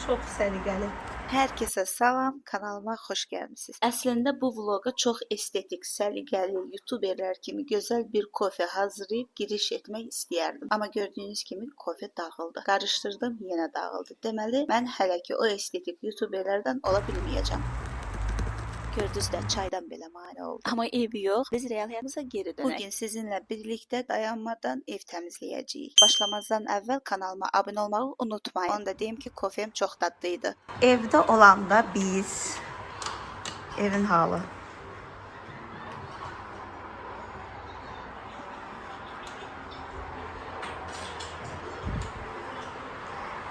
Çox səliqəli. Hər kəsə salam, kanalıma xoş gəlmisiniz. Əslində bu vloqa çox estetik, səliqəli, youtuberlər kimi gözəl bir kofe hazırlayıb giriş etmək istəyərdim. Amma gördüyünüz kimi kofe dağıldı. Qarışdırdım, yenə dağıldı. Deməli, mən hələ ki o estetik youtuberlərdən ola bilməyəcəm. Gördünüz də çaydan belə mane oldu. Amma ev yox. Biz real həyatımıza geri dönək. Bugün sizinlə birlikdə dayanmadan ev təmizləyəcəyik. Başlamazdan əvvəl kanalıma abunə olmağı unutmayın. Onu da deyim ki, kofem çox dadlıydı. Evdə olanda biz evin halı.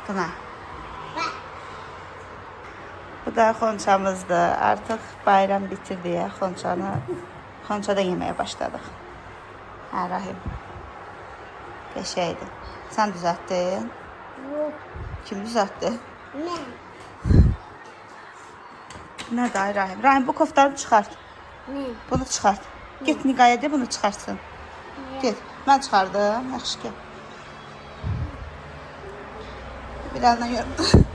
Buna. Bu da xonçamızdır. Artıq bayram bitir deyə xonçada yeməyə başladıq. Hə, Rahim. Qəşəydi. Sən düzəltdin? Yox. Kim düzəltdi? Mən. Nə də Rahim? Rahim, bu koftanı çıxart. Nə? Bunu çıxart. Get Niqaya de, bunu çıxartsın. Get. Mən çıxardım. Yaxşı ki. Bir əllə görüm.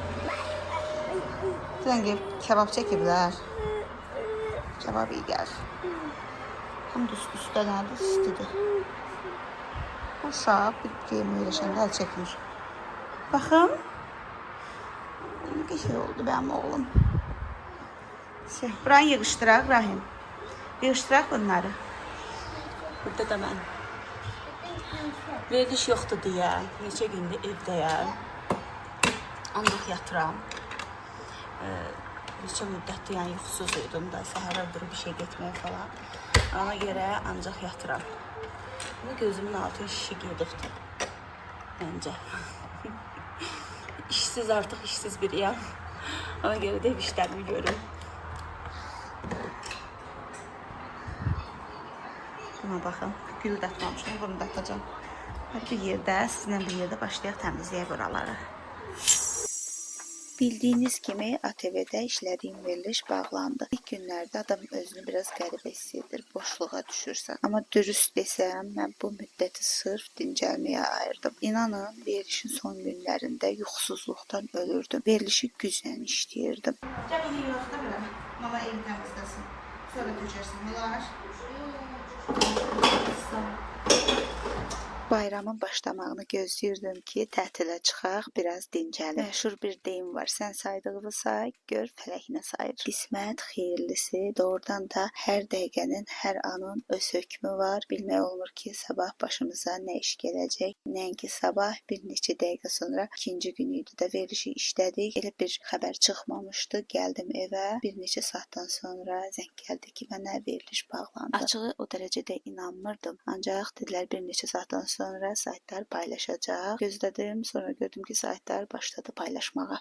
Sən gəlib kebab çəkiblər. Kebab iyi gəlir. Həm də üstədən də istidir. Uşaq bir geyimi eləşəndə əl çəkmir. Baxın. Ne qəşəng oldu mənim oğlum. Buranı yığışdıraq Rahim. Yığışdıraq bunları. Burada da mən. Veriliş yoxdur deyə, neçə gündür evdəyəm. Ancaq yatıram. Neçə müddətdir, yəni yuxusuz idum da, səhərə durub işə getməyə falan. Ona görə ancaq yatıram. Bu gözümün altı şişi gedibdir. Məncə. İşsiz, artıq işsiz biriyəm. Ona görə də ev işlərimi görüm. Buna baxın. Gül də atmamışım, bunu da atacağım. Bir yerdə, sizinlə bir yerdə başlayaq təmizləyək buraları. Bildiyiniz kimi ATV-də işlədiyim veriliş bağlandı. İlk günlərdə adam özünü biraz qəribə hiss edir, boşluğa düşürsən. Amma dürüst desəm, mən bu müddəti sırf dincəlməyə ayırdım. İnanın, verilişin son günlərində yuxusuzluqdan ölürdüm. Verilişi güclə işləyirdim. Gəl bunu yığaq da belə, mama evi təmizləsin. Sonra tökərsən, olar. Bayramın başlamağını gözləyirdim ki, tətilə çıxaq, biraz dincəlim. Məşhur bir deyim var, sən saydığını say, gör fələk nə sayır. Qismət xeyirlisi, doğrudan da hər dəqiqənin, hər anın öz hökmü var. Bilmək olmur ki, sabah başımıza nə iş gələcək. Nəinki sabah, bir neçə dəqiqə sonra ikinci gün idi də verilişi işlədik. Elə bir xəbər çıxmamışdı, gəldim evə. Bir neçə saatdan sonra zəng gəldi ki, mənə veriliş bağlandı. Açığı o dərəcədə inanmırdım. Ancaq dedilər bir neçə saatdan sonra saytlar paylaşacaq. Gözlədim, sonra gördüm ki, saytlar başladı paylaşmağa.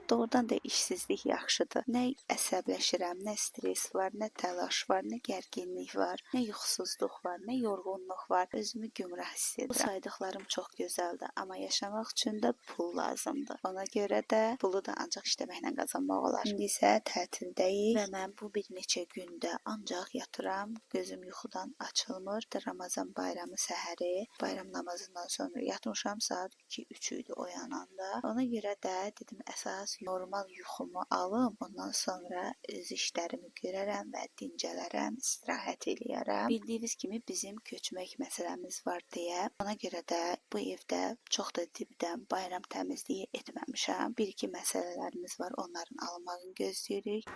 Doğrudan da işsizlik yaxşıdır. Nə əsəbləşirəm, nə stres var, nə təlaş var, nə gərginlik var, nə yuxusuzluq var, nə yorğunluq var. Özümü gümrah hiss edirəm. Bu saydıqlarım çox gözəldir, amma yaşamaq üçün də pul lazımdır. Ona görə də pulu da ancaq işləməklə qazanmaq olar. İndi isə tətildəyik və mən bu bir neçə gündə ancaq yatıram, gözüm yuxudan açılmır. Ramazan bayramı səhəri, bayram namazından sonra yatmışam, saat 2-3 idi oyananda. Ona görə də dedim əsas normal yuxumu alım, ondan sonra öz işlərimi görərəm və dincələrəm, istirahət eləyərəm. Bildiyiniz kimi bizim köçmək məsələmiz var deyə, ona görə də bu evdə çox da dibdən bayram təmizliyi etməmişəm. Bir-iki məsələlərimiz var, onların alınmağını gözləyirik.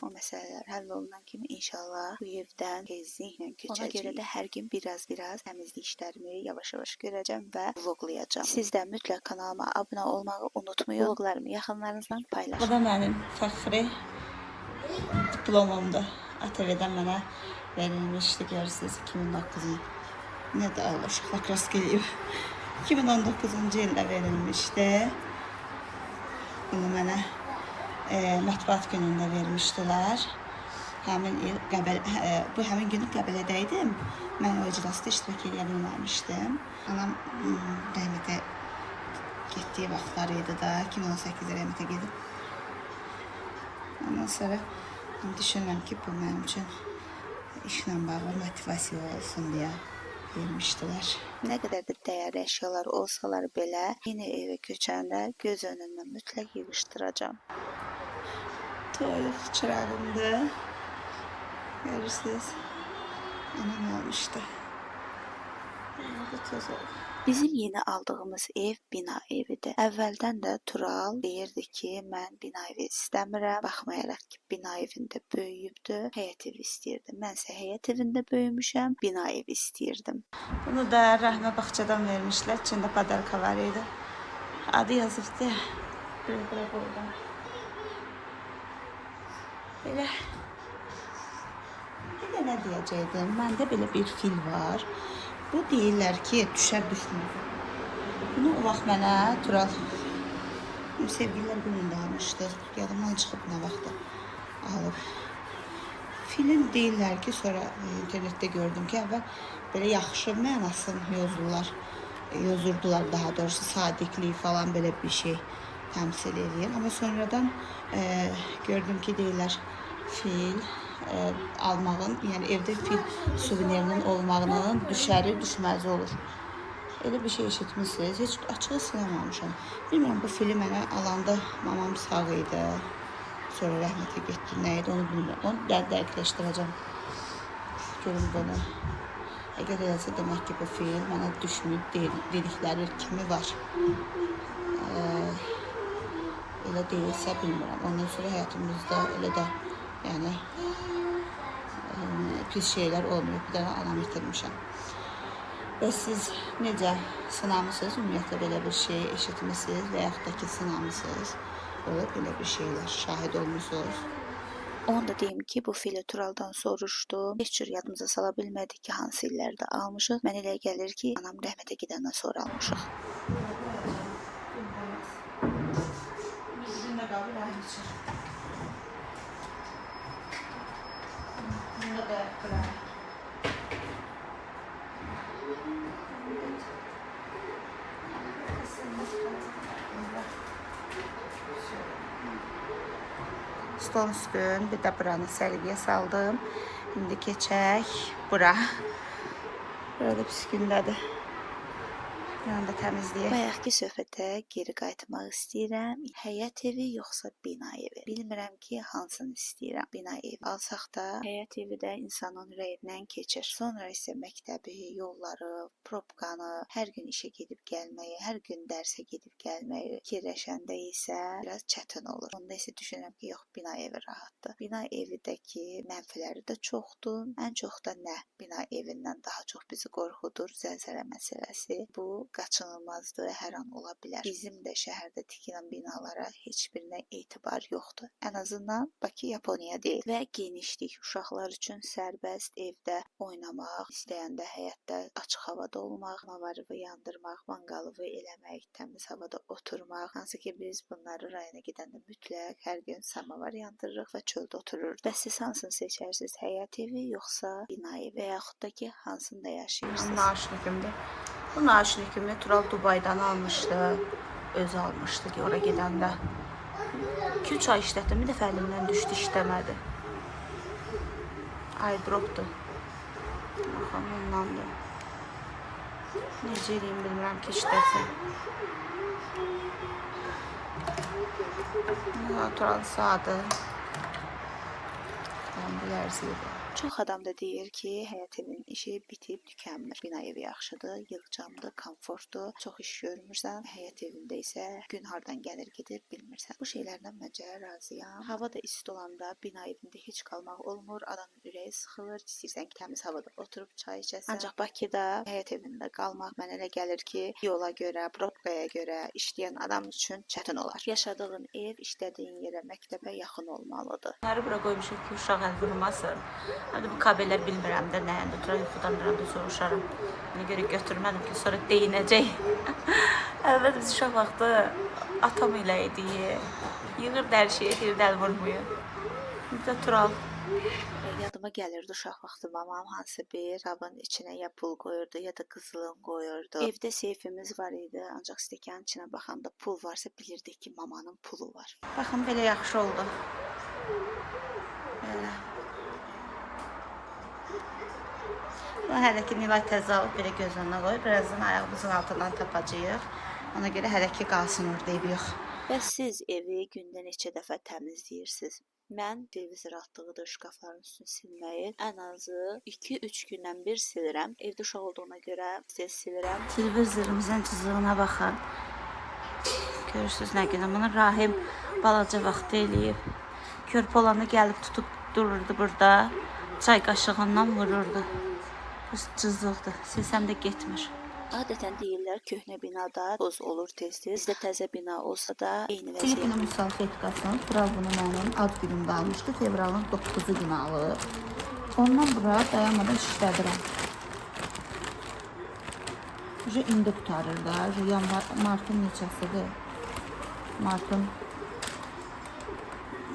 O məsələlər həll olunan kimi inşallah bu evdən tezliklə köçəcəyik. Ona görə də hər gün biraz təmizlik işlərimi yavaş-yavaş görəcəm və vloglayacağım. Siz də mütləq kanalıma abunə olmağı unutmayın. Vloglarımı yaxınlarınızla paylaşın. Bu da mənim fəxri diplomumdur. ATV-dən mənə verilmişdi, görürsünüz, 2009-un. Nə də Allah uşaqlar rast gəlib. 2019-cu ildə verilmişdi. Bunu mənə mətbuat günündə vermişdilər. Həmin günü Qəbələdəydim. Mən o iclasda iştirak edə bilməmişdim. Anam rəhmətə getdiyi vaxtlar idi da, 2018-də rəhmətə gedib. Ondan sonra düşünürəm ki, bu mənim üçün işlə bağlı motivasiya olsun deyə vermişdilər. Nə qədər də dəyərli əşyalar olsalar belə, yeni evə köçəndə göz önündən mütləq yığışdıracağam. Tuvalet çırağımda görürsünüz. Anam almışdı. Bu toz oldu. Bizim yeni aldığımız ev bina evidir. Əvvəldən də Tural deyirdi ki, mən bina evi istəmirəm. Baxmayaraq ki, bina evində böyüyübdü, həyət evi istəyirdi. Mənsə həyət evində böyümüşəm, bina evi istəyirdim. Bunu da Rəhmə bağçadan vermişlər. İçində padarka var idi. Adı yazıbdı. Bura qoydum. Belə. Bir də nə deyəcəkdim? Məndə belə bir fil var. Bu deyirlər ki, düşər düşmür. Bunu o vaxt mənə Tural sevgililər günündə almışdı. Yadımdan çıxıb nə vaxtda alıb. Filin deyirlər ki, sonra internetdə gördüm ki, əvvəl belə yaxşı mənasını yozurdular daha doğrusu sadiqlik falan belə bir şey təmsil edir. Amma sonradan gördüm ki, deyirlər fil almağın, yəni evdə fil suvenirinin olmağının düşəri düşməzi olur. Elə bir şey eşitmişsiniz. Heç açığı sınamamışam. Bilmirəm, bu fili mənə alanda mamam sağ idi. Sonra rəhmətə getdi. Nə idi onu bilmirəm. Onu dəqiqləşdirəcəm. Görün bunu. Əgər eləsə demək ki, bu fil mənə düşməyib dedikləri kimi var. Elə deyilsə bilmirəm. Ondan sonra həyatımızda elə də yəni pis şeylər olmuyor. Bir dənə anam itirmişəm. Və siz necə sınamısınız? Ümumiyyətlə belə bir şey eşitmişsiniz və yaxud da ki sınamısınız? Olub belə bir şeylər şahid olmuşsunuz. Onu da deyim ki, bu fili Turaldan soruşdum. Heç cür yadımıza sala bilmədik ki, hansı illərdə almışıq. Mən elə gəlir ki, anam rəhmətə gedəndən sonra almışıq. Bizimlə qalır aynı şey. Bunda da qırar. Stol üstün, bir də buranı səliqəyə saldım. İndi keçək bura. Burada pis gündədir. Yanında təmizləyək. Bayaqki söhbətə geri qayıtmaq istəyirəm. Həyət evi yoxsa bina evi? Bilmirəm ki, hansını istəyirəm. Bina evi alsaq da, həyət evi də insanın ürəyindən keçir. Sonra isə məktəbi, yolları, probkanı, hər gün işə gedib gəlməyi, hər gün dərsə gedib gəlməyi fikirləşəndə isə biraz çətin olur. Onda isə düşünürəm ki, yox, bina evi rahatdır. Bina evindəki mənfiləri də çoxdur. Ən çox da nə? Bina evindən daha çox bizi qorxudur zəlzələ məsələsi. Bu qaçınılmazdır, hər an ola bilər. Bizim də şəhərdə tikilən binalara heç birinə etibar yoxdur. Ən azından Bakı Yaponiya deyil. Və genişlik uşaqlar üçün sərbəst evdə oynamaq, istəyəndə həyətdə açıq havada olmaq, mavarıvı yandırmaq, manqalıvı eləmək, təmiz havada oturmaq. Hansı ki biz bunları rayona gedəndə mütləq hər gün samavar yandırırıq və çöldə otururuq. Bəs siz hansını seçərsiniz? Həyət evi yoxsa bina evi və yaxud da ki hansında yaşayırsınız? Naşnikimdir. Bu naşnikimi Tural Dubaydan almışdı. Özü almışdı ki, oraya gedəndə. 2-3 ay işlətdim, bir dəfə əlimdən düşdü, işləmədi. Eyedropdur. Baxın, ondandır. Necə eləyim bilmirəm ki, işləsin. Tural sadı. Bu lərziydi. Çox adam da deyir ki, həyət evinin işi bitib tükənmir. Bina evi yaxşıdır, yığcamdır, komfortdur, çox iş görmürsən. Həyət evində isə gün hardan gəlir gedir bilmirsən. Bu şeylərdən məncə razıyam. Hava da isti olanda bina evində heç qalmaq olmur. Adamın ürəyi sıxılır. İstəyirsən ki, təmiz havada oturub çay içəsən. Ancaq Bakıda həyət evində qalmaq mənə elə gəlir ki, yola görə, probkaya görə işləyən adam üçün çətin olar. Yaşadığın ev işlədiyin yerə, məktəbə yaxın olmalıdır. Bunları bura qoymuşam ki, uşaq əl vurmasın. Həm də bu kabellər bilmirəm də nəyəndə. Tural yuxudan duranda soruşarım. Ona görə götürmədim ki, sonra deyinəcək. Əvvəl biz uşaq vaxtı atam ilə idi. Yığır hər şeyi, bir də əl vurmuyor. Bir də Tural. Yadıma gəlirdi uşaq vaxtı mamam hansı bir qabın içinə ya pul qoyurdu, ya da qızılın qoyurdu. Evdə seyfimiz var idi, ancaq stəkanın içinə baxanda pul varsa bilirdik ki, mamanın pulu var. Baxın, belə yaxşı oldu. Belə. Bu hələ ki Nilay təzə alıb belə göz önünə qoyub. Birazdan ayağımızın altından tapacağıq. Ona görə hələ ki qalsın orada ev yox. Bəs siz evi gündə neçə dəfə təmizləyirsiniz? Mən televizor atdığıdır şkafların üstünü silməyi ən azı 2-3 gündən bir silirəm. Evdə uşaq olduğuna görə tez silirəm. Televizorumuzun cızığına baxın. Görürsünüz nə qədər. Bunu Rahim balaca vaxtı eləyib. Körpə olanda gəlib tutub dururdu burada. Çay qaşığından vururdu. Bu cızıqdır. Silsəm də getmir. Adətən deyirlər köhnə binada toz olur tez-tez. Bizdə təzə bina olsa da eyni Filipinə vəziyyət. salfetkasını Tural bunu mənim ad günümdə almışdı. Fevralın 9-u günü alıb. Ondan bura dayanmadan işlədirəm. İndi qutarır da. Martın neçəsidir? Martın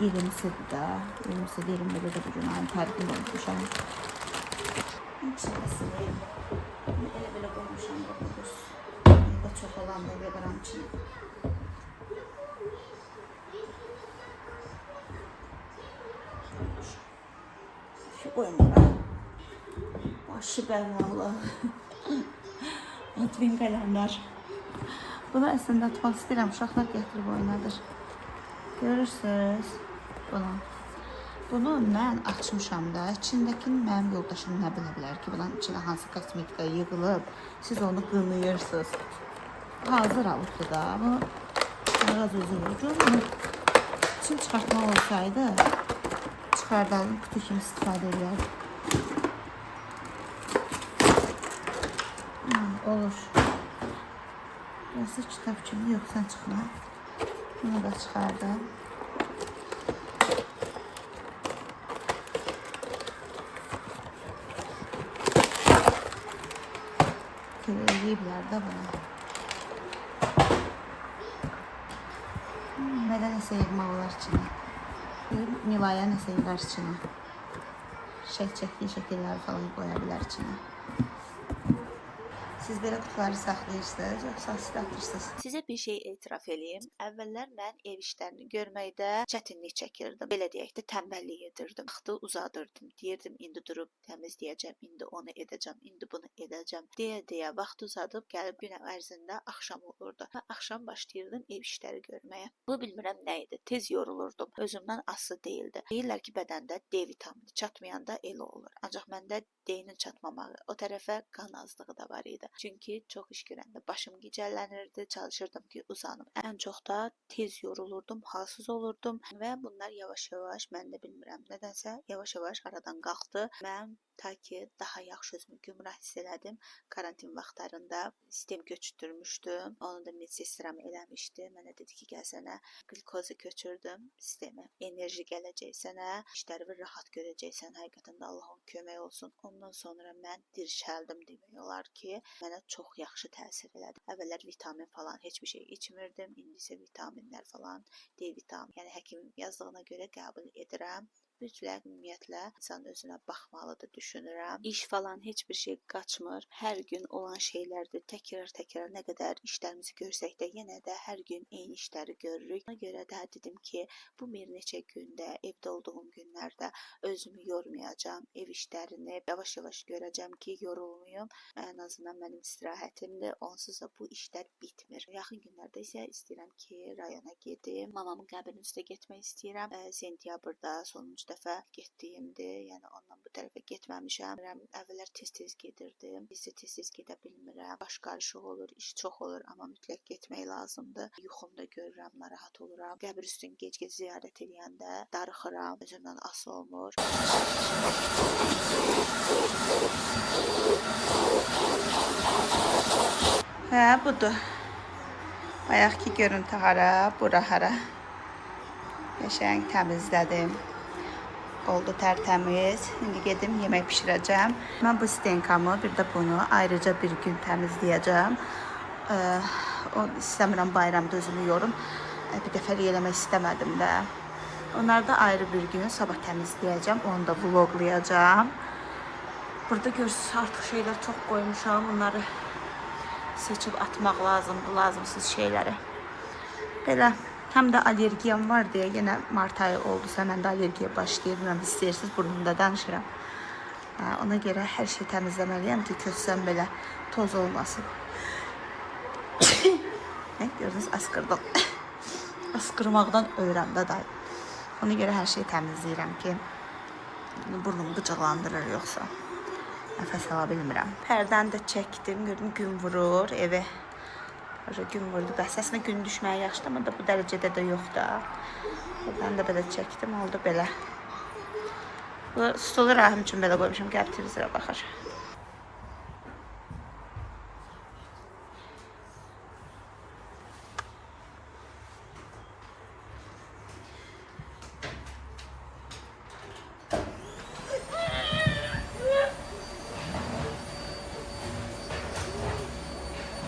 20-sidir də. 20-sidir, 21-də də bugün ayın tarixini unutmuşam. İçərisini elə-belə qoymuşam da budur. Burada çox olan da yığıram içine. Şu qoymuram. Başı bəlalı. Advin qalemlər. Bunu əslində atmaq istəyirəm. Uşaqlar gətirib oynadır. Görürsünüz bunu. Bunu mən açmışam da. İçindəkini mənim yoldaşım nə bilə bilər ki, bunun içində hansı kosmetika yığılıb. Siz onu qınayırsınız. Hazır alıbdır da. Bu ağız özü vurur. Bunu için çıxartmaq olsaydı çıxardalım, kutu kimi istifadə edərdim. Olur. Burası kitap kimi yox, sən çıxma. Bunu da çıxardım. Eləyiblər də bunu. Belə nəsə yığmaq olar içine. Nilaya nəsə yığar içine. Çəkdiyi şəkilləri falan qoya bilər içine. Siz belə qutuları saxlayırsınız, yoxsa siz atırsınız? Sizə bir şey etiraf eləyim. Əvvəllər mən ev işlərini görməkdə çətinlik çəkirdim. Belə deyək də tənbəllik edirdim. Vaxtı uzadırdım. Deyirdim indi durub təmizləyəcəm, indi onu edəcəm, indi bunu edəcəm. Deyə vaxt uzadıb gəlib gün ərzində axşam olurdu. Və axşam başlayırdım ev işləri görməyə. Bu bilmirəm nə idi. Tez yorulurdum. Özümdən asılı deyildi. Deyirlər ki, bədəndə D vitamini çatmayanda elə olur. Ancaq məndə D-nin çatmamağı, o tərəfə qan azlığı da var idi. Çünki çox iş görəndə başım gicəllənirdi, çalışırdım ki, uzanım. Ən çox da tez yorulurdum, halsız olurdum və bunlar yavaş-yavaş, mən də bilmirəm, nədənsə yavaş-yavaş aradan qalxdı. Mən ta ki daha yaxşı özümü gümrah hiss elədim. Karantin vaxtlarında sistem köçürtmüşdüm. Onu da medsestram eləmişdi. Mənə dedi ki, gəl sənə glikozu köçürdüm sistemi. Enerji gələcək sənə, işləri rahat görəcəksən. Həqiqətən də Allahın kömək olsun. Ondan sonra mən dirşəldim demək olar ki, mənə çox yaxşı təsir elədi. Əvvəllər vitamin falan heç bir şey içmirdim. İndi isə vitaminlər falan, D vitamini, yəni həkimin yazdığına görə qəbul edirəm. Mütləq ümumiyyətlə insan özünə baxmalıdır düşünürəm. İş falan heç bir şey qaçmır. Hər gün olan şeylərdir. Təkrar nə qədər işlərimizi görsək də yenə də hər gün eyni işləri görürük. Ona görə də dedim ki, bu bir neçə gündə evdə olduğum günlərdə özümü yormayacağam. Ev işlərini yavaş-yavaş görəcəm ki, yorulmayım. Ən azından mənim istirahətimdir. Onsuz da bu işlər bitmir. Yaxın günlərdə isə istəyirəm ki, rayona gedim. Mamamın qəbrinin üstə getmək istəyirəm. Sentyabrda sonuncu dəfə getdiyimdir. Yəni ondan bu tərəfə getməmişəm. Əvvəllər tez-tez gedirdim. İndi tez-tez gedə bilmirəm. Baş qarışıq olur, iş çox olur, amma mütləq getmək lazımdır. Yuxumda görürəm, narahat oluram. Qəbr üstünü gec-gec ziyarət edəndə darıxıram. Özümdən asılı olmur. Hə, budur. Bayaqki görüntü hara, bura hara. Qəşəng təmizlədim. Oldu tərtəmiz. İndi gedim yemək bişirəcəm. Mən bu stenkamı, bir də bunu ayrıca bir gün təmizləyəcəm. İstəmirəm bayramda özümü yorum. Bir dəfəlik eləmək istəmədim də. Onları da ayrı bir gün sabah təmizləyəcəm. Onu da vloglayacağım. Burada görürsünüz artıq şeylər çox qoymuşam. Bunları seçib atmaq lazımdır, lazımsız şeyləri. Belə Həm də allergiyam var deyə yenə mart ayı oldusa mən də allergiya başlayır. Bilmirəm istəyirsiniz burnumda danışıram. Ona görə hər şey təmizləməliyəm ki, köçsəm belə toz olmasın. Gördünüz, askırdım. Askırmaqdan öyrəndə dayı. Ona görə hər şeyi təmizləyirəm ki, burnumu qıcıqlandırır yoxsa. Nəfəs ala bilmirəm. Pərdəni də çəkdim, gördüm gün vurur evi. Gün vurdu. Əslində gün düşməyə yaxşıdır, amma da bu dərəcədə də yoxdur. Buradan da belə çəkdim, oldu belə. Bu stolu Rahim üçün belə qoymuşam, gəlib televizora baxar.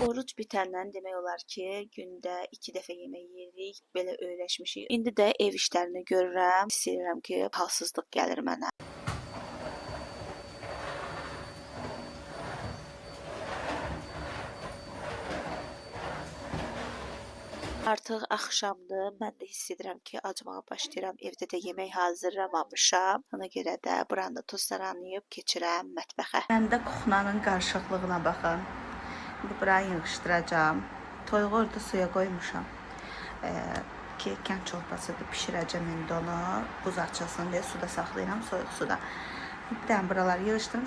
Oruc bitəndən demək olar ki, gündə 2 dəfə yemək yeyirik, belə öyrəşmişik. İndi də ev işlərini görürəm, istəyirəm ki, halsızlıq gəlir mənə. Artıq axşamdır, mən də hiss edirəm ki, acmağa başlayıram. Evdə də yemək hazırlamamışam. Ona görə də buranı da tozlanıb keçirəm mətbəxə. Mən də kuxnanın qarışıqlığına baxın. İndi buranı yığışdıracağam. Toyuğu orada suya qoymuşam. Ki, kənd çorbasıdır, pişirəcəm indi onu. Buz açılsın deyə suda saxlayıram, soyuq suda. Bir dənə buraları yığışdırım.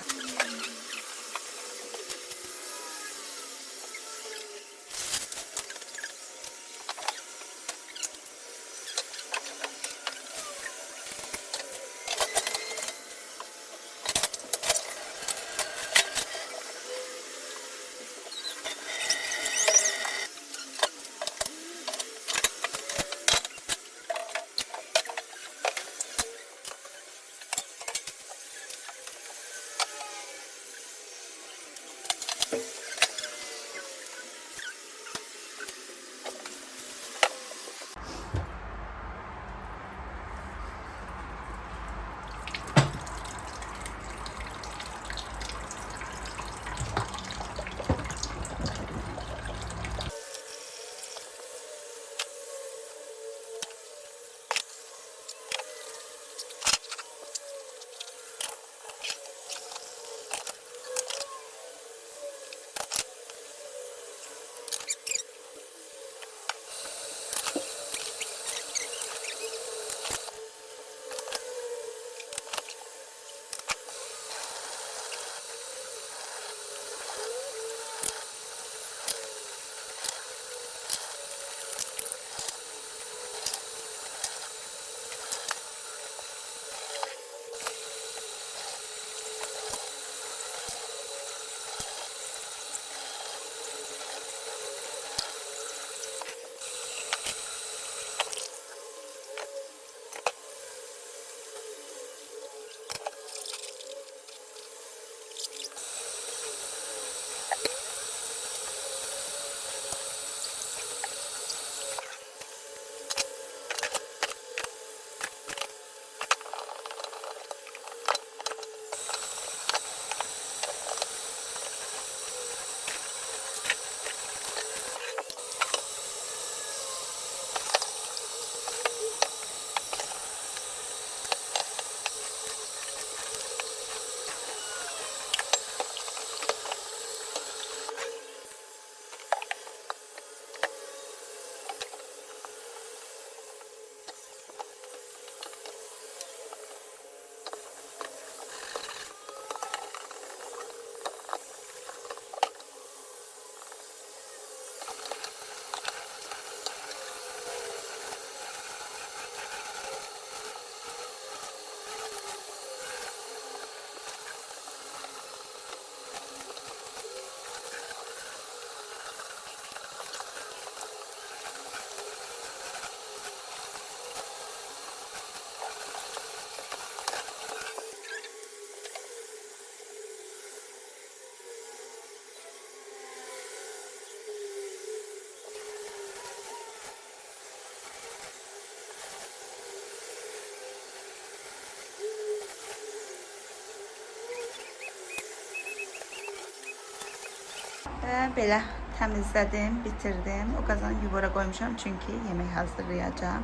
Və belə Təmizlədim, bitirdim. O qazanı yuvara qoymuşam çünki yemək hazırlayacağam.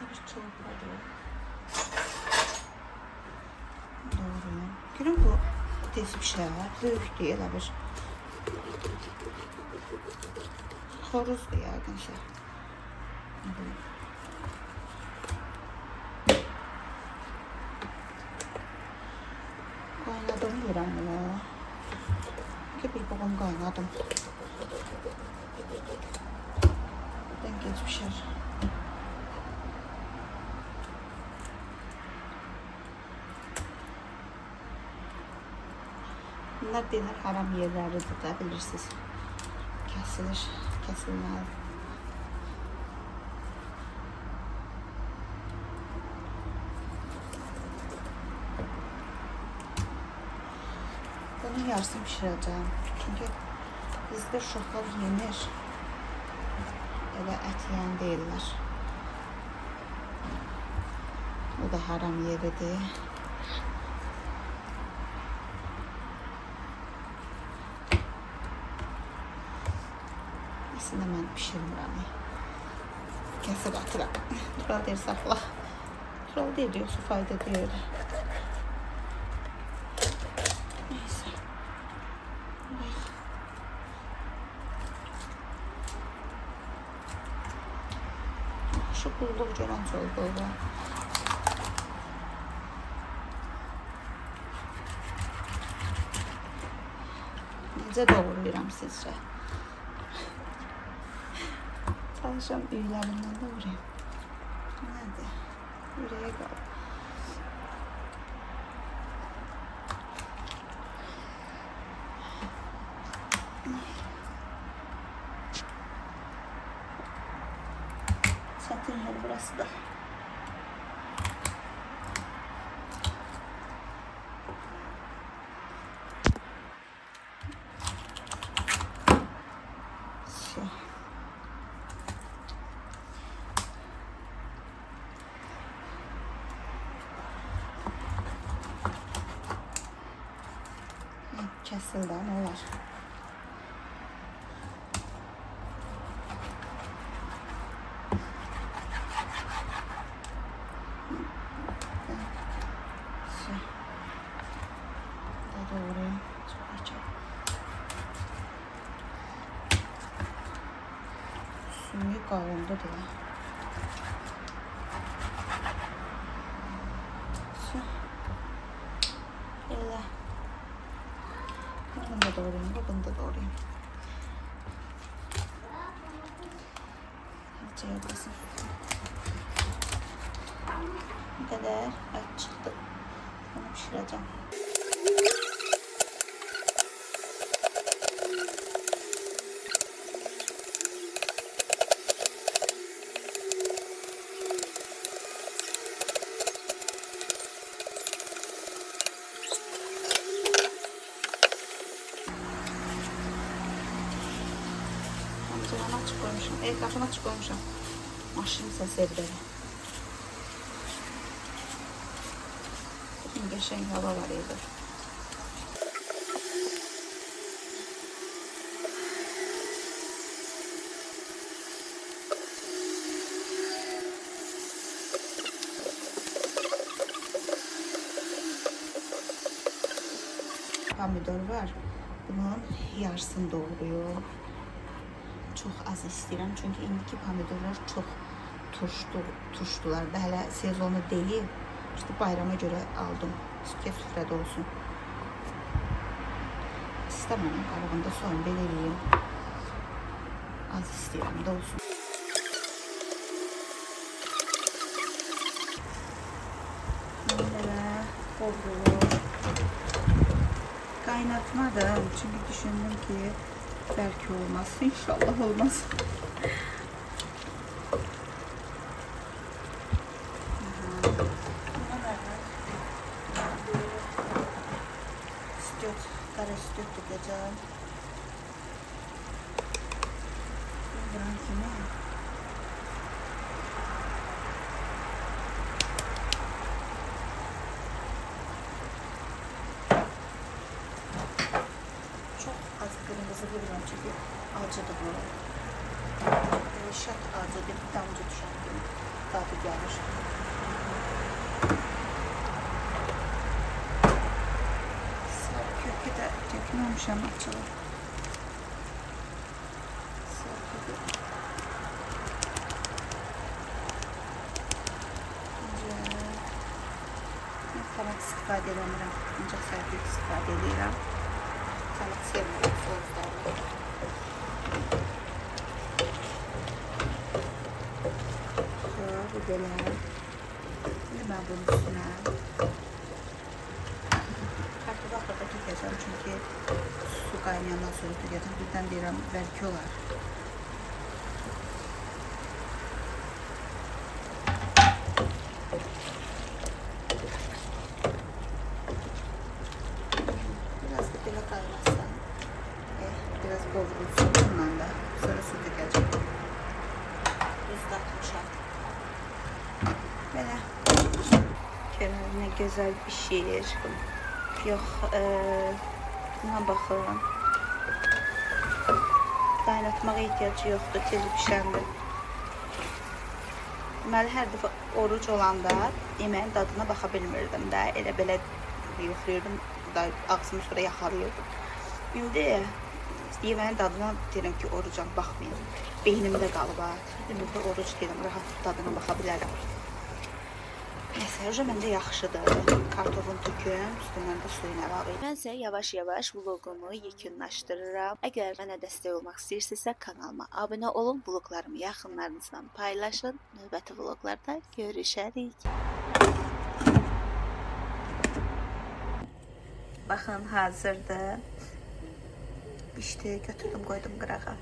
Bir çorbadır. Doğru. Görün bu tez pişər. Böyükdür elə bir. Xoruzdur yəqin ki. Qaynadım yürəm bunu. Bir babam qaynadım. Ben geç pişer. Bunlar deyirlər haram yerləridir də, bilirsiniz. Kəsilir, kəsilməli. Bunun yarısını pişirəcəm. Çünki bizdə uşaqlar yemir. Elə ət yeyən deyirlər. O da haram yeridir. Aslında mən pişirmirəm. Kəsib atıram. Tural deyir saxla. Tural deyir, yoxsa fayda deyir. Neyse. Şu qulluq görən çolqoyla. Necə doğrayıram sizcə? Çalışam üylərindən doğrayım. Nədir? Ürəyə qalır. Çətin yer burası da. Kəsildi, nə olar? Doğru. Suyu qalındı deyə. Elə. Bunu da doğrayayım, bunu da doğrayayım. Hacıya basın. Bu kadar et çıktı. Bunu pişireceğim. Penceremi açık koymuşum. Qapını açık koymuşum. Maşın səs edir. Bugün qəşəng hava var idi. Pomidor var. Bunun yarısını doğruyor. Çox az istəyirəm çünki indiki pomidorlar çox turşdular. Hələ sezonu deyil. İşte bayrama görə aldım. İstəyir süfrədə olsun. İstəmirəm qabığında soyun belə eləyim. Az istəyirəm də olsun. Belə qovrulur. Qaynatmadım çünki düşündüm ki belki olmaz. İnşallah olmaz. Kara süt tutacağım. Buran kime? Çok az Çünki acıdır bu. Şat acıdır, damcı düşən kimi dadı gəlir. Sarı kökü də tökməmişəm, açılır. Sarı kökü. Salat istifadə edəmirəm. Ancaq sarı kök istifadə edirəm. Salat sevmirəm soslarla. Bu belə. İndi mən bunun üstünə kartofu axırda tökəcəm. Çünki su qaynayandan sonra tökəcəm. Birdən deyirəm, bəlkə olar. Biraz da belə qaynasın. Biraz qovrulsun bundan da. Sonra su tökəcəm. Duz da atmışam. Belə. Görün nə gözəl pişir. Yox, buna baxın. Qaynatmağa ehtiyacı yoxdur, tez pişəndir. Deməli, hər dəfə oruc olanda yeməyin dadına baxa bilmirdim də. Elə belə yoxlayırdım, ağzımı sonra yaxalayırdım. İndi yeməyin dadına deyirəm ki, orucam, baxmayın. Beynimdə qalıb ha. Demək ki, oruc deyirəm, rahat dadına baxa bilərəm. Neyse, məndə yaxşıdır. Kartofun tüküm, üstündən də suyun əlavə edirəm. Mən isə yavaş-yavaş vlogumu yekunlaşdırıram. Əgər mənə dəstək olmaq istəyirsinizsə, kanalıma abunə olun, vloglarımı yaxınlarınızla paylaşın. Növbəti vloglarda görüşərik. Baxın, hazırdır. İşte götürdüm, qoydum qırağa.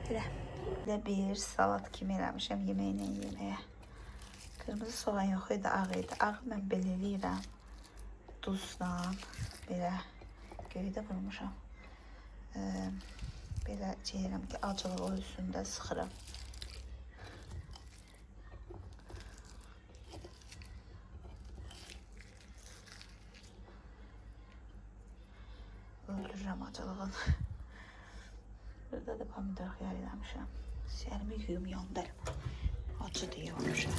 Belə bir salat kimi eləmişəm yeməklə yeməyə. Qırmızı soğan yox idi, ağ idi. Ağı mən belə eləyirəm. Duzla, belə göydə vurmuşam. Belə çeyrəm ki, acılı o üstündə sıxıram. Öldürürəm acılığını. Burada da pomidor xiyar eləmişəm. Sərimi yuyum yandırım. Acı deyə olmuşam.